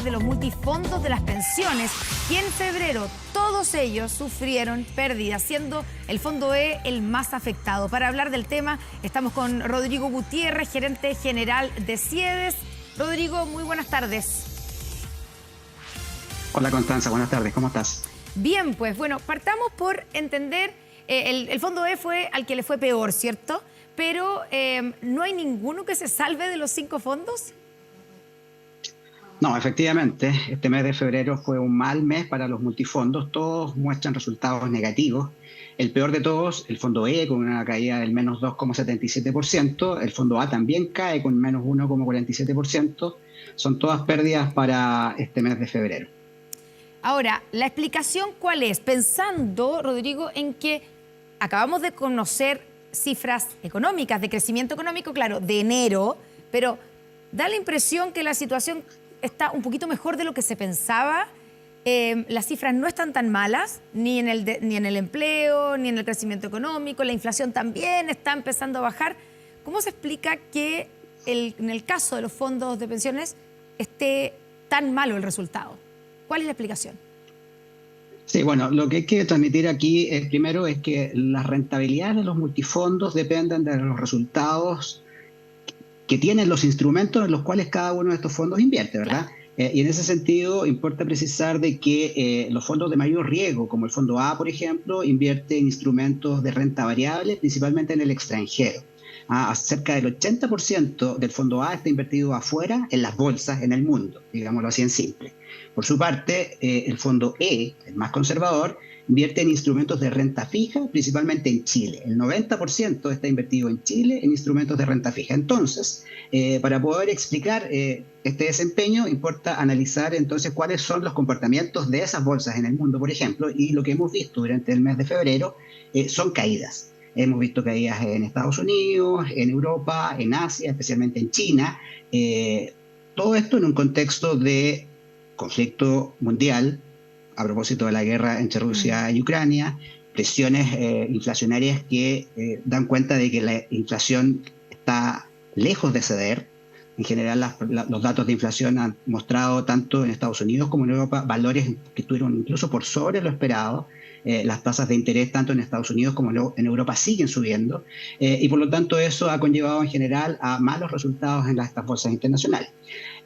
de los multifondos de las pensiones, y en febrero todos ellos sufrieron pérdidas, siendo el Fondo E el más afectado. Para hablar del tema estamos con Rodrigo Gutiérrez, gerente general de CIEDES. Rodrigo, muy buenas tardes. Hola Constanza, buenas tardes, ¿cómo estás? Bien, pues bueno, partamos por entender, el Fondo E fue al que le fue peor, ¿cierto? Pero ¿no hay ninguno que se salve de los 5 fondos? No, efectivamente, este mes de febrero fue un mal mes para los multifondos, todos muestran resultados negativos. El peor de todos, el Fondo E con una caída del menos 2,77%, el Fondo A también cae con menos 1,47%, son todas pérdidas para este mes de febrero. Ahora, ¿la explicación cuál es? Pensando, Rodrigo, en que acabamos de conocer cifras económicas, de crecimiento económico, claro, de enero, pero da la impresión que la situación está un poquito mejor de lo que se pensaba. Las cifras no están tan malas, ni en el empleo, ni en el crecimiento económico. La inflación también está empezando a bajar. ¿Cómo se explica que en el caso de los fondos de pensiones esté tan malo el resultado? ¿Cuál es la explicación? Sí, bueno, lo que hay que transmitir aquí primero es que las rentabilidades de los multifondos dependen de los resultados que tienen los instrumentos en los cuales cada uno de estos fondos invierte, ¿verdad? Claro. Y en ese sentido importa precisar de que los fondos de mayor riesgo, como el Fondo A, por ejemplo, invierte en instrumentos de renta variable, principalmente en el extranjero. Cerca del 80% del Fondo A está invertido afuera, en las bolsas, en el mundo, digámoslo así en simple. Por su parte, el Fondo E, el más conservador, invierte en instrumentos de renta fija, principalmente en Chile. El 90% está invertido en Chile en instrumentos de renta fija. Entonces, para poder explicar este desempeño, importa analizar entonces cuáles son los comportamientos de esas bolsas en el mundo, por ejemplo, y lo que hemos visto durante el mes de febrero son caídas. Hemos visto caídas en Estados Unidos, en Europa, en Asia, especialmente en China. Todo esto en un contexto de conflicto mundial, a propósito de la guerra entre Rusia y Ucrania, presiones inflacionarias que dan cuenta de que la inflación está lejos de ceder. En general, los datos de inflación han mostrado tanto en Estados Unidos como en Europa valores que estuvieron incluso por sobre lo esperado. Las tasas de interés tanto en Estados Unidos como en Europa siguen subiendo y por lo tanto eso ha conllevado en general a malos resultados en estas bolsas internacionales.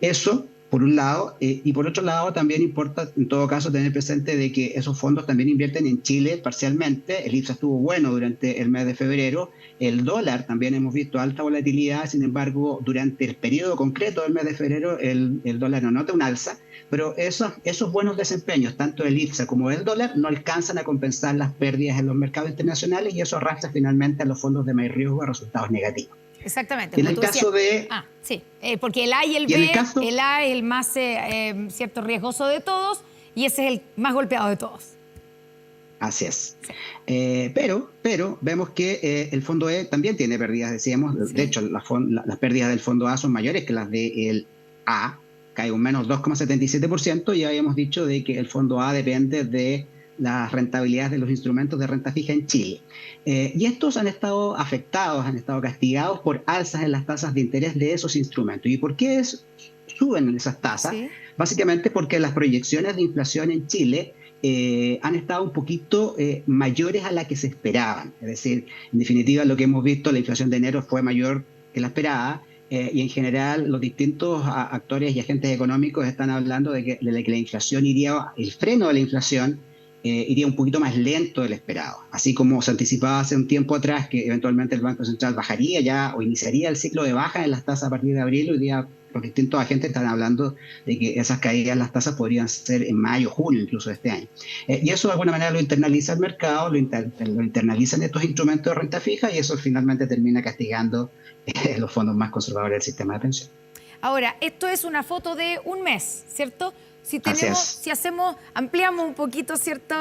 Eso por un lado, y por otro lado también importa en todo caso tener presente de que esos fondos también invierten en Chile parcialmente. El IPSA estuvo bueno durante el mes de febrero, el dólar también hemos visto alta volatilidad, sin embargo durante el periodo concreto del mes de febrero el dólar no nota un alza, pero esos buenos desempeños, tanto el IPSA como el dólar, no alcanzan a compensar las pérdidas en los mercados internacionales y eso arrastra finalmente a los fondos de mayor riesgo a resultados negativos. Exactamente. En el caso de... sí, porque el A y el B, el A es el más cierto riesgoso de todos y ese es el más golpeado de todos. Así es. Sí. Pero vemos que el Fondo E también tiene pérdidas, decíamos. Sí. De hecho, las pérdidas del Fondo A son mayores que las del A, cae un menos 2,77%, y habíamos dicho de que el Fondo A depende de las rentabilidades de los instrumentos de renta fija en Chile. Y estos han estado afectados, han estado castigados por alzas en las tasas de interés de esos instrumentos. ¿Y por qué suben esas tasas? Sí. Básicamente porque las proyecciones de inflación en Chile han estado un poquito mayores a la que se esperaban. Es decir, en definitiva, lo que hemos visto, la inflación de enero fue mayor que la esperada. Y en general los distintos actores y agentes económicos están hablando de que la inflación iría, el freno de la inflación iría un poquito más lento del esperado. Así como se anticipaba hace un tiempo atrás que eventualmente el Banco Central bajaría ya o iniciaría el ciclo de baja en las tasas a partir de abril, hoy día los distintos agentes están hablando de que esas caídas en las tasas podrían ser en mayo, junio incluso de este año. Y eso de alguna manera lo internaliza el mercado, lo internalizan estos instrumentos de renta fija y eso finalmente termina castigando los fondos más conservadores del sistema de pensión. Ahora, esto es una foto de un mes, ¿cierto? Si ampliamos un poquito, ¿cierto?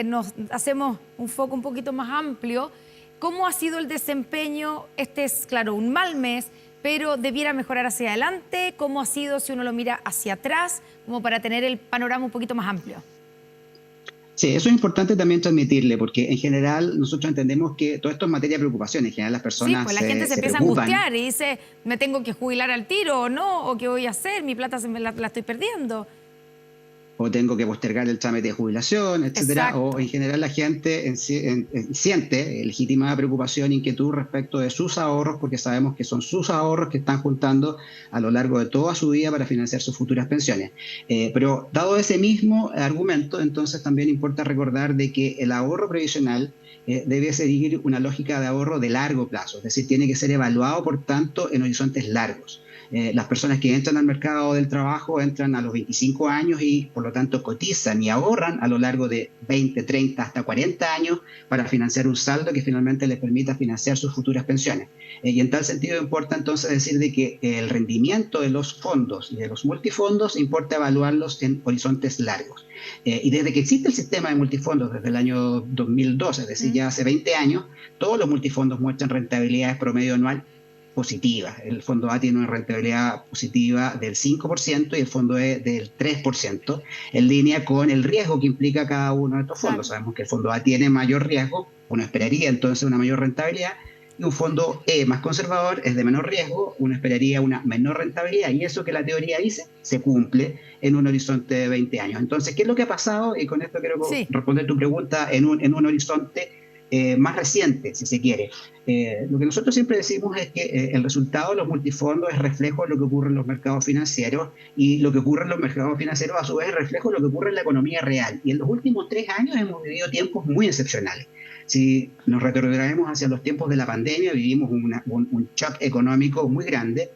Nos hacemos un foco un poquito más amplio. ¿Cómo ha sido el desempeño? Este es, claro, un mal mes, pero debiera mejorar hacia adelante. ¿Cómo ha sido si uno lo mira hacia atrás? Como para tener el panorama un poquito más amplio. Sí, eso es importante también transmitirle, porque en general nosotros entendemos que todo esto es materia de preocupación. En general las Sí, personas pues la gente se se empieza a preocupan. angustiar y dice, me tengo que jubilar al tiro o no, o qué voy a hacer, mi plata la estoy perdiendo. O tengo que postergar el trámite de jubilación, etcétera, o en Exacto, general la gente siente legítima preocupación e inquietud respecto de sus ahorros, porque sabemos que son sus ahorros que están juntando a lo largo de toda su vida para financiar sus futuras pensiones. Pero dado ese mismo argumento, entonces también importa recordar de que el ahorro previsional debe seguir una lógica de ahorro de largo plazo, es decir, tiene que ser evaluado, por tanto, en horizontes largos. Las personas que entran al mercado del trabajo entran a los 25 años y por lo tanto cotizan y ahorran a lo largo de 20, 30, hasta 40 años para financiar un saldo que finalmente les permita financiar sus futuras pensiones. Y en tal sentido importa entonces decir de que el rendimiento de los fondos y de los multifondos importa evaluarlos en horizontes largos. Y desde que existe el sistema de multifondos desde el año 2012, es decir, ¿Mm? ya hace 20 años, todos los multifondos muestran rentabilidades promedio anual positiva. El fondo A tiene una rentabilidad positiva del 5% y el fondo E del 3%, en línea con el riesgo que implica cada uno de estos fondos. Claro. Sabemos que el fondo A tiene mayor riesgo, uno esperaría entonces una mayor rentabilidad, y un fondo E más conservador es de menor riesgo, uno esperaría una menor rentabilidad, y eso que la teoría dice se cumple en un horizonte de 20 años. Entonces, ¿qué es lo que ha pasado? Y con esto quiero Sí, responder tu pregunta en un horizonte más reciente, si se quiere. Lo que nosotros siempre decimos es que el resultado de los multifondos es reflejo de lo que ocurre en los mercados financieros, y lo que ocurre en los mercados financieros a su vez es reflejo de lo que ocurre en la economía real. Y en los últimos 3 años hemos vivido tiempos muy excepcionales. Si nos retrotraemos hacia los tiempos de la pandemia, vivimos un shock económico muy grande.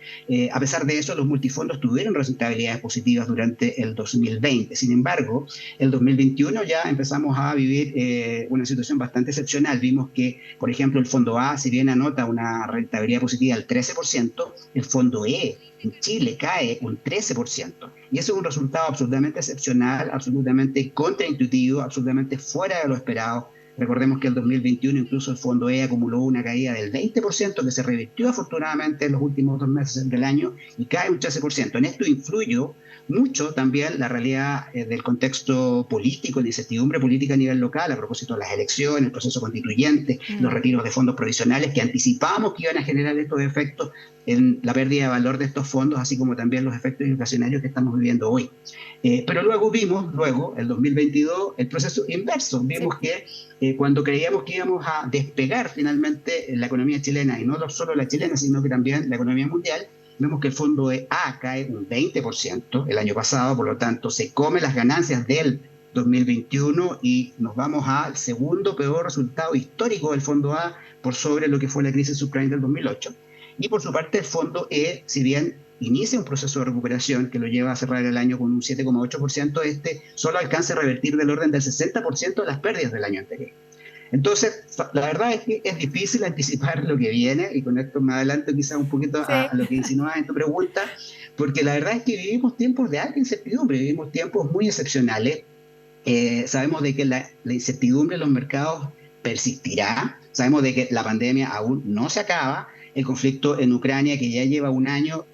A pesar de eso, los multifondos tuvieron rentabilidades positivas durante el 2020. Sin embargo, el 2021 ya empezamos a vivir una situación bastante excepcional. Vimos que, por ejemplo, el fondo A, si bien anota una rentabilidad positiva del 13%, el fondo E en Chile cae un 13%. Y eso es un resultado absolutamente excepcional, absolutamente contraintuitivo, absolutamente fuera de lo esperado. Recordemos que en el 2021 incluso el fondo E acumuló una caída del 20% que se revirtió afortunadamente en los últimos 2 meses del año y cae un 13%. En esto influyó mucho también la realidad del contexto político, la incertidumbre política a nivel local a propósito de las elecciones, el proceso constituyente, los mm, retiros de fondos provisionales que anticipábamos que iban a generar estos efectos en la pérdida de valor de estos fondos, así como también los efectos inflacionarios que estamos viviendo hoy. Pero luego vimos, el 2022, el proceso inverso. sí, Vimos que cuando creíamos que íbamos a despegar finalmente la economía chilena, y no solo la chilena, sino que también la economía mundial, vemos que el fondo de A cae un 20% el año pasado, por lo tanto se come las ganancias del 2021 y nos vamos al segundo peor resultado histórico del fondo A, por sobre lo que fue la crisis subprime del 2008. Y por su parte el fondo E, si bien inicia un proceso de recuperación que lo lleva a cerrar el año con un 7,8%, este solo alcanza a revertir del orden del 60% de las pérdidas del año anterior. Entonces, la verdad es que es difícil anticipar lo que viene, y con esto me adelanto quizás un poquito sí. a lo que insinuabas en tu pregunta, porque la verdad es que vivimos tiempos de alta incertidumbre, vivimos tiempos muy excepcionales. Sabemos de que la incertidumbre en los mercados persistirá, sabemos de que la pandemia aún no se acaba, el conflicto en Ucrania que ya lleva un año,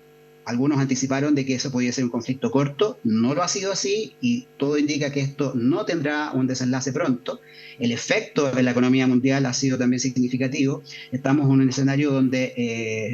algunos anticiparon de que eso podía ser un conflicto corto, no lo ha sido así y todo indica que esto no tendrá un desenlace pronto. El efecto en la economía mundial ha sido también significativo. Estamos en un escenario donde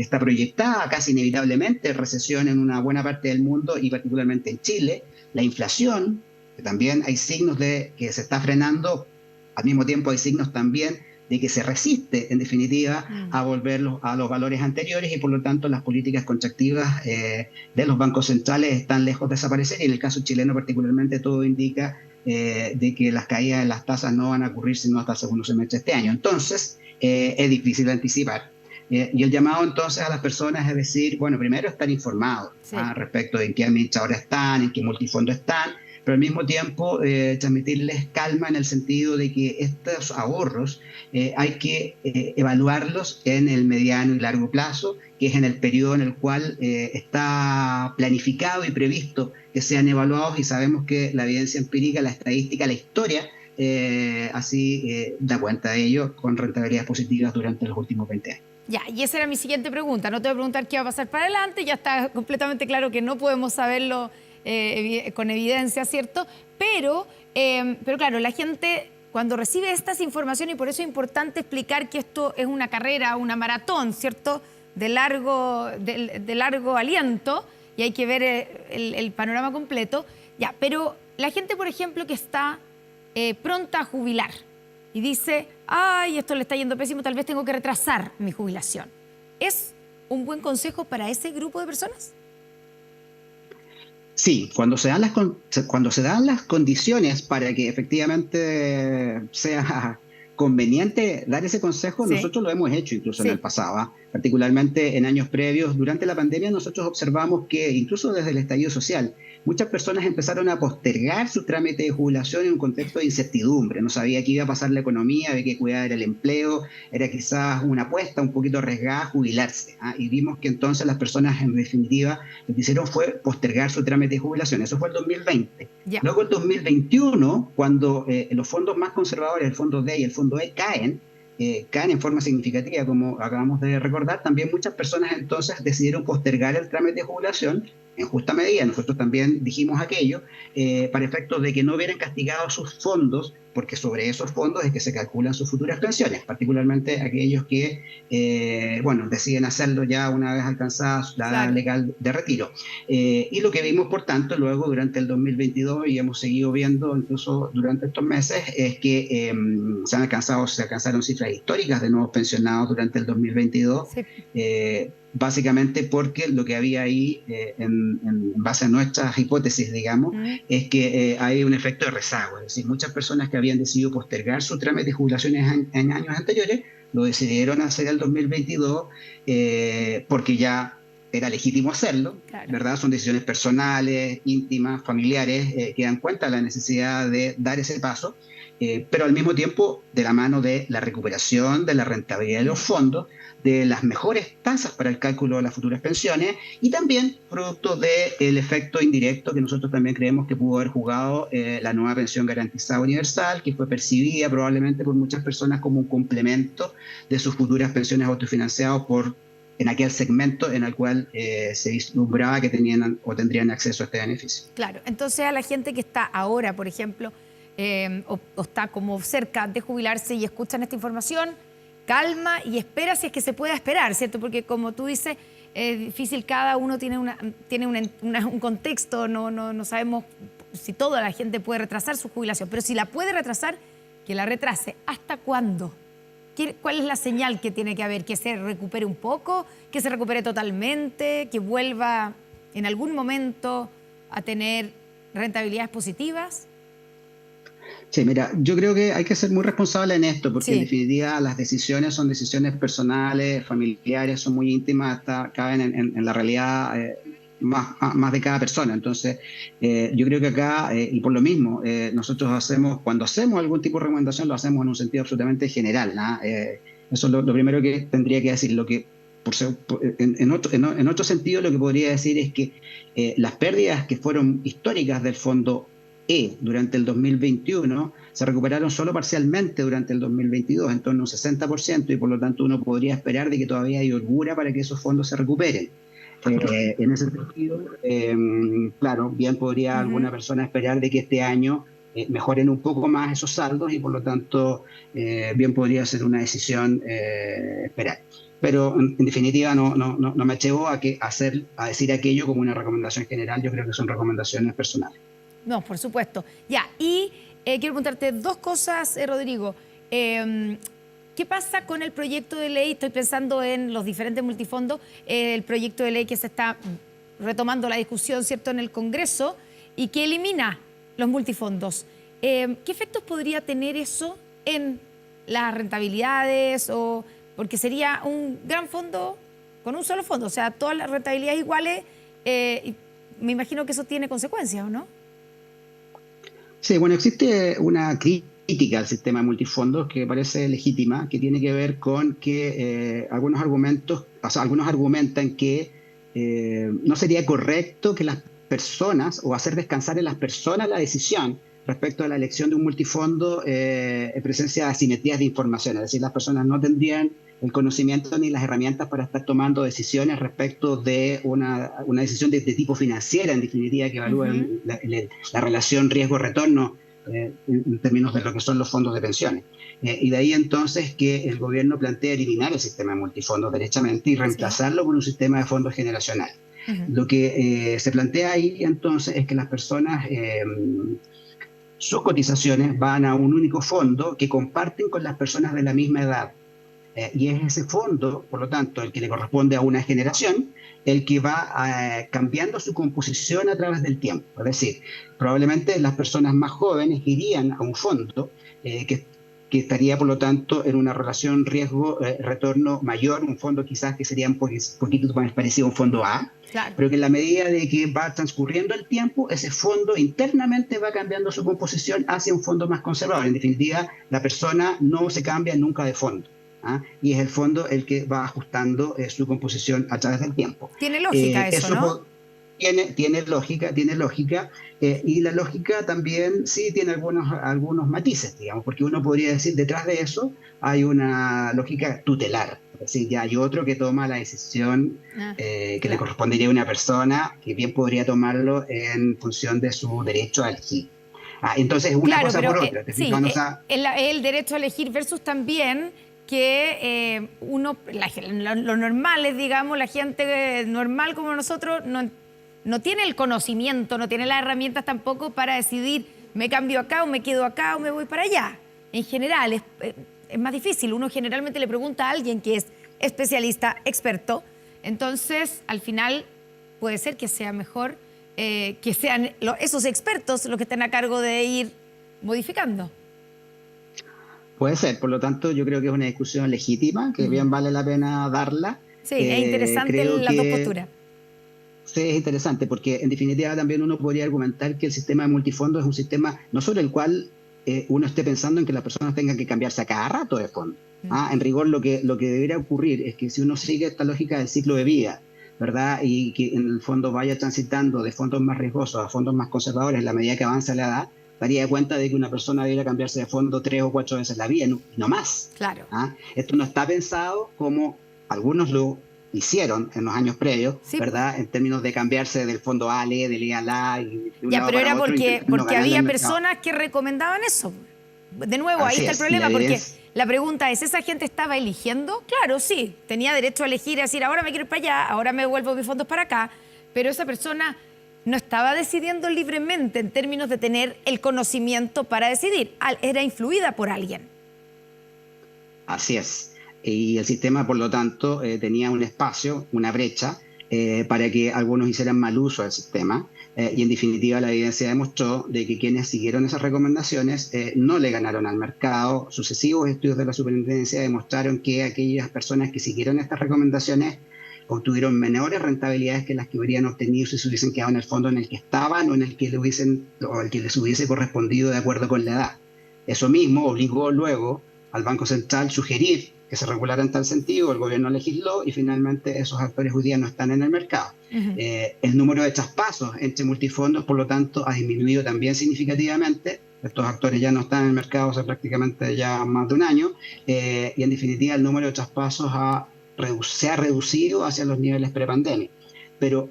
está proyectada casi inevitablemente recesión en una buena parte del mundo y particularmente en Chile. La inflación, que también hay signos de que se está frenando, al mismo tiempo hay signos también de que se resiste, en definitiva, Mm. a volver a los valores anteriores, y por lo tanto las políticas contractivas de los bancos centrales están lejos de desaparecer, y en el caso chileno particularmente todo indica de que las caídas en las tasas no van a ocurrir sino hasta el segundo semestre de este año. Entonces, es difícil anticipar. Y el llamado entonces a las personas es decir, bueno, primero estar informados Sí. respecto de en qué administradores están, en qué multifondos están, pero al mismo tiempo transmitirles calma en el sentido de que estos ahorros hay que evaluarlos en el mediano y largo plazo, que es en el periodo en el cual está planificado y previsto que sean evaluados, y sabemos que la evidencia empírica, la estadística, la historia así da cuenta de ello, con rentabilidades positivas durante los últimos 20 años. Ya, y esa era mi siguiente pregunta. No te voy a preguntar qué va a pasar para adelante, ya está completamente claro que no podemos saberlo con evidencia, ¿cierto? Pero Pero claro, la gente cuando recibe estas informaciones, y por eso es importante explicar que esto es una carrera, una maratón, ¿cierto? De largo aliento, y hay que ver el panorama completo. Ya, pero la gente, por ejemplo, que está pronta a jubilar y dice, ay, esto le está yendo pésimo, tal vez tengo que retrasar mi jubilación. ¿Es un buen consejo para ese grupo de personas? Sí, cuando se dan las condiciones para que efectivamente sea conveniente dar ese consejo, Sí, nosotros lo hemos hecho incluso en sí, el pasado, ¿ah? Particularmente en años previos. Durante la pandemia nosotros observamos que incluso desde el estallido social, muchas personas empezaron a postergar su trámite de jubilación en un contexto de incertidumbre. No sabía qué iba a pasar la economía, había que cuidar el empleo, era quizás una apuesta un poquito arriesgada jubilarse, ¿ah? Y vimos que entonces las personas en definitiva lo que hicieron fue postergar su trámite de jubilación. Eso fue el 2020. ya. Luego el 2021, cuando los fondos más conservadores, el fondo D y el fondo E, caen en forma significativa, como acabamos de recordar, también muchas personas entonces decidieron postergar el trámite de jubilación en justa medida. Nosotros también dijimos aquello para efectos de que no hubieran castigado sus fondos, porque sobre esos fondos es que se calculan sus futuras pensiones, particularmente aquellos que, deciden hacerlo ya una vez alcanzada la edad Claro. legal de retiro. Y lo que vimos, por tanto, luego durante el 2022, y hemos seguido viendo incluso durante estos meses, es que se alcanzaron cifras históricas de nuevos pensionados durante el 2022, Sí. básicamente porque lo que había ahí, en base a nuestras hipótesis, digamos, Mm. es que hay un efecto de rezago. Es decir, muchas personas que habían decidido postergar su trámite de jubilaciones en años anteriores, lo decidieron hacer el 2022 porque ya era legítimo hacerlo, Claro. ¿verdad? Son decisiones personales, íntimas, familiares, que dan cuenta de la necesidad de dar ese paso, pero al mismo tiempo de la mano de la recuperación de la rentabilidad de los fondos, de las mejores tasas para el cálculo de las futuras pensiones, y también producto del efecto indirecto que nosotros también creemos que pudo haber jugado la nueva pensión garantizada universal, que fue percibida probablemente por muchas personas como un complemento de sus futuras pensiones autofinanciadas en aquel segmento en el cual se vislumbraba que tenían o tendrían acceso a este beneficio. Claro, entonces a la gente que está ahora, por ejemplo, o está como cerca de jubilarse y escuchan esta información, calma y espera si es que se pueda esperar, ¿cierto? Porque como tú dices, es difícil, cada uno tiene un contexto, no sabemos si toda la gente puede retrasar su jubilación, pero si la puede retrasar, que la retrase. ¿Hasta cuándo? ¿Cuál es la señal que tiene que haber? ¿Que se recupere un poco? ¿Que se recupere totalmente? ¿Que vuelva en algún momento a tener rentabilidades positivas? Sí, mira, yo creo que hay que ser muy responsable en esto, porque en Sí, definitiva las decisiones son decisiones personales, familiares, son muy íntimas, caben en la realidad más de cada persona. Entonces, yo creo que acá, y por lo mismo, nosotros cuando hacemos algún tipo de recomendación, lo hacemos en un sentido absolutamente general, ¿no? Eso es lo primero que tendría que decir. Lo que, en otro sentido, lo que podría decir es que las pérdidas que fueron históricas del fondo durante el 2021 se recuperaron solo parcialmente durante el 2022, en torno a un 60%, y por lo tanto uno podría esperar de que todavía hay holgura para que esos fondos se recuperen. En ese sentido, claro, bien podría alguna persona esperar de que este año mejoren un poco más esos saldos, y por lo tanto bien podría ser una decisión esperar. Pero en definitiva no me atrevo a decir aquello como una recomendación general. Yo creo que son recomendaciones personales. no, por supuesto. Ya, y quiero preguntarte dos cosas, Rodrigo. ¿Qué pasa con el proyecto de ley? Estoy pensando en los diferentes multifondos, el proyecto de ley que se está retomando la discusión, ¿cierto?, en el Congreso, y que elimina los multifondos. ¿Qué efectos podría tener eso en las rentabilidades? Porque sería un gran fondo con un solo fondo, o sea, todas las rentabilidades iguales, y me imagino que eso tiene consecuencias, ¿o no? Sí, bueno, existe una crítica al sistema de multifondos que parece legítima, que tiene que ver con que algunos argumentan que no sería correcto que las personas, o hacer descansar en las personas la decisión respecto a la elección de un multifondo en presencia de asimetrías de información. Es decir, las personas no tendrían el conocimiento ni las herramientas para estar tomando decisiones respecto de una decisión de tipo financiera, en definitiva, que evalúe la relación riesgo-retorno en términos de lo que son los fondos de pensiones. Y de ahí entonces que el gobierno plantea eliminar el sistema de multifondos derechamente y reemplazarlo por un sistema de fondos generacional. Lo que se plantea ahí entonces es que las personas, sus cotizaciones van a un único fondo que comparten con las personas de la misma edad. Y es ese fondo, por lo tanto, el que le corresponde a una generación, el que va cambiando su composición a través del tiempo. Es decir, probablemente las personas más jóvenes irían a un fondo que estaría, por lo tanto, en una relación riesgo-retorno mayor, un fondo quizás que sería un poquito más parecido a un fondo A, claro, pero que en la medida de que va transcurriendo el tiempo, ese fondo internamente va cambiando su composición hacia un fondo más conservador. En definitiva, la persona no se cambia nunca de fondo. Y es el fondo el que va ajustando su composición a través del tiempo. Tiene lógica eso, ¿no? Tiene lógica, y la lógica también sí tiene algunos matices, digamos, porque uno podría decir, detrás de eso hay una lógica tutelar, es decir, ya hay otro que toma la decisión que le correspondería a una persona, que bien podría tomarlo en función de su derecho a elegir. Entonces, una cosa por otra. Sí, el derecho a elegir versus también que lo normal es, digamos, la gente normal como nosotros no tiene el conocimiento, no tiene las herramientas tampoco para decidir me cambio acá o me quedo acá o me voy para allá. En general es más difícil. Uno generalmente le pregunta a alguien que es especialista, experto. Entonces, al final puede ser que sea mejor que sean esos expertos los que estén a cargo de ir modificando. Puede ser, por lo tanto, yo creo que es una discusión legítima, que bien vale la pena darla. Sí, es interesante las dos posturas. Sí, es interesante, porque en definitiva también uno podría argumentar que el sistema de multifondos es un sistema no sobre el cual uno esté pensando en que las personas tengan que cambiarse a cada rato de fondo. En rigor, lo que debería ocurrir es que si uno sigue esta lógica del ciclo de vida, ¿verdad? Y que en el fondo vaya transitando de fondos más riesgosos a fondos más conservadores en la medida que avanza la edad, daría cuenta de que una persona debería cambiarse de fondo 3 o 4 veces la vida, no más. Claro. Esto no está pensado como algunos lo hicieron en los años previos, sí, ¿verdad? En términos de cambiarse del fondo ALE, del IALA. Ya, pero era porque había personas que recomendaban eso. De nuevo, ahí está el problema, porque la pregunta es, ¿esa gente estaba eligiendo? Claro, sí, tenía derecho a elegir y decir, ahora me quiero ir para allá, ahora me devuelvo mis fondos para acá, pero esa persona no estaba decidiendo libremente en términos de tener el conocimiento para decidir. Era influida por alguien. Así es. Y el sistema, por lo tanto, tenía un espacio, una brecha, para que algunos hicieran mal uso del sistema. Y en definitiva, la evidencia demostró de que quienes siguieron esas recomendaciones no le ganaron al mercado. Sucesivos estudios de la superintendencia demostraron que aquellas personas que siguieron estas recomendaciones obtuvieron menores rentabilidades que las que habrían obtenido si se hubiesen quedado en el fondo en el que estaban o en el que les hubiese correspondido de acuerdo con la edad. Eso mismo obligó luego al Banco Central sugerir que se regulara en tal sentido, el gobierno legisló y finalmente esos actores hoy día no están en el mercado. El número de traspasos entre multifondos, por lo tanto, ha disminuido también significativamente. Estos actores ya no están en el mercado hace prácticamente ya más de un año y en definitiva el número de traspasos se ha reducido hacia los niveles prepandemia. Pero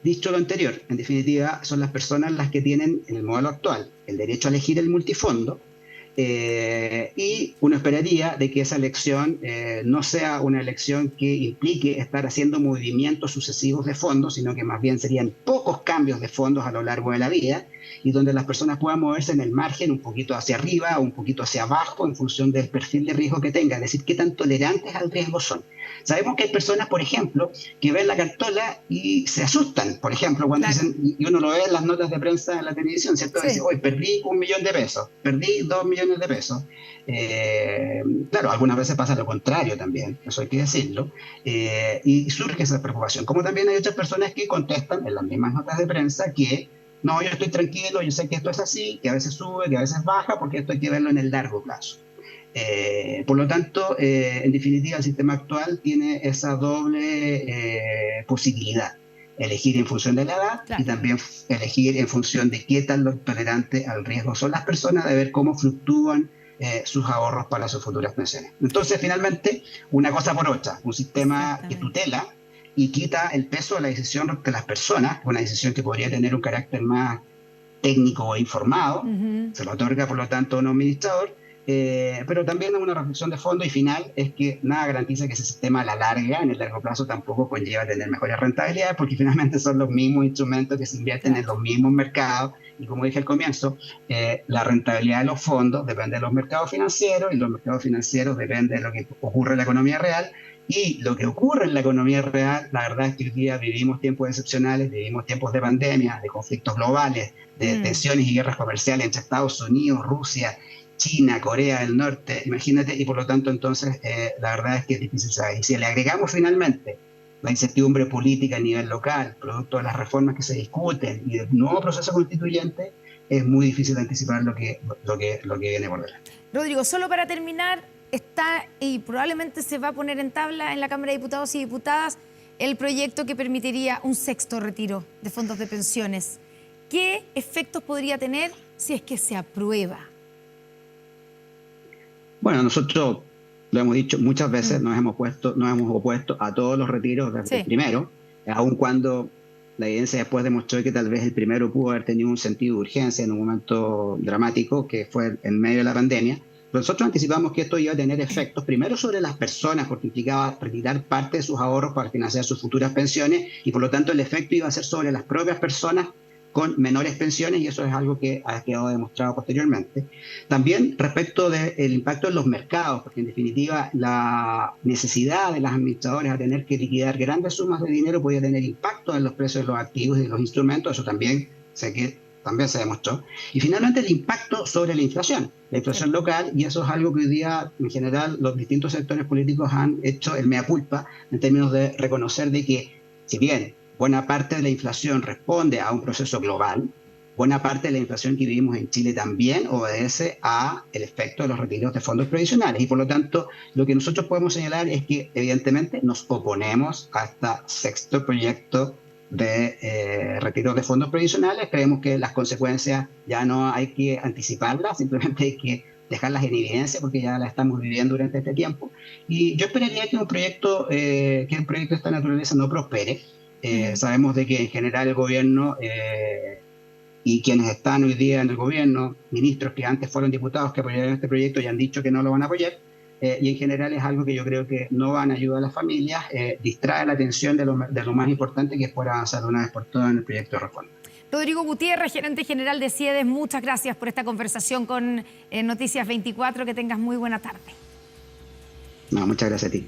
dicho lo anterior, en definitiva son las personas las que tienen en el modelo actual el derecho a elegir el multifondo y uno esperaría de que esa elección no sea una elección que implique estar haciendo movimientos sucesivos de fondos, sino que más bien serían pocos cambios de fondos a lo largo de la vida y donde las personas puedan moverse en el margen un poquito hacia arriba o un poquito hacia abajo en función del perfil de riesgo que tenga, es decir, qué tan tolerantes al riesgo son. Sabemos que hay personas, por ejemplo, que ven la cartola y se asustan, por ejemplo, cuando dicen, y uno lo ve en las notas de prensa en la televisión, ¿cierto? Sí. Dice, hoy perdí 1 millón de pesos, perdí 2 millones de pesos. Claro, algunas veces pasa lo contrario también, eso hay que decirlo, y surge esa preocupación. Como también hay otras personas que contestan en las mismas notas de prensa que no, yo estoy tranquilo, yo sé que esto es así, que a veces sube, que a veces baja, porque esto hay que verlo en el largo plazo. Por lo tanto, en definitiva, el sistema actual tiene esa doble posibilidad. Elegir en función de la edad, claro, y también elegir en función de qué tan tolerante al riesgo son las personas, de ver cómo fluctúan sus ahorros para sus futuras pensiones. Entonces, finalmente, una cosa por otra, un sistema que tutela y quita el peso de la decisión de las personas, una decisión que podría tener un carácter más técnico o informado, se lo otorga por lo tanto a un administrador, pero también una reflexión de fondo y final es que nada garantiza que ese sistema a la larga, en el largo plazo, tampoco conlleva tener mejores rentabilidades, porque finalmente son los mismos instrumentos que se invierten en los mismos mercados, y como dije al comienzo, la rentabilidad de los fondos depende de los mercados financieros, y los mercados financieros dependen de lo que ocurre en la economía real, y lo que ocurre en la economía real, la verdad es que hoy día vivimos tiempos excepcionales, vivimos tiempos de pandemia, de conflictos globales, de tensiones y guerras comerciales entre Estados Unidos, Rusia, China, Corea del Norte, imagínate, y por lo tanto entonces la verdad es que es difícil saber. Y si le agregamos finalmente la incertidumbre política a nivel local, producto de las reformas que se discuten y del nuevo proceso constituyente, es muy difícil anticipar lo que viene por delante. Rodrigo, solo para terminar, está y probablemente se va a poner en tabla en la Cámara de Diputados y Diputadas el proyecto que permitiría un sexto retiro de fondos de pensiones. ¿Qué efectos podría tener si es que se aprueba? Bueno, nosotros lo hemos dicho muchas veces, nos hemos opuesto a todos los retiros desde el primero, aun cuando la evidencia después demostró que tal vez el primero pudo haber tenido un sentido de urgencia en un momento dramático, que fue en medio de la pandemia. Pero nosotros anticipamos que esto iba a tener efectos primero sobre las personas, porque implicaba retirar parte de sus ahorros para financiar sus futuras pensiones, y por lo tanto el efecto iba a ser sobre las propias personas con menores pensiones, y eso es algo que ha quedado demostrado posteriormente. También respecto del impacto en los mercados, porque en definitiva la necesidad de los administradores a tener que liquidar grandes sumas de dinero podía tener impacto en los precios de los activos y de los instrumentos, eso también se demostró. Y finalmente el impacto sobre la inflación local, y eso es algo que hoy día en general los distintos sectores políticos han hecho el mea culpa en términos de reconocer de que si bien buena parte de la inflación responde a un proceso global, buena parte de la inflación que vivimos en Chile también obedece a el efecto de los retiros de fondos previsionales, y por lo tanto lo que nosotros podemos señalar es que evidentemente nos oponemos a este sexto proyecto de retiro de fondos previsionales. Creemos que las consecuencias ya no hay que anticiparlas, simplemente hay que dejarlas en evidencia porque ya las estamos viviendo durante este tiempo, y yo esperaría que un proyecto de esta naturaleza no prospere. Sabemos de que en general el gobierno y quienes están hoy día en el gobierno, ministros que antes fueron diputados que apoyaron este proyecto, ya han dicho que no lo van a apoyar, y en general es algo que yo creo que no van a ayudar a las familias, distrae la atención de lo más importante, que es poder avanzar de una vez por todas en el proyecto de reforma. Rodrigo Gutiérrez, gerente general de CIEDES, muchas gracias por esta conversación con Noticias 24, que tengas muy buena tarde. No, muchas gracias a ti.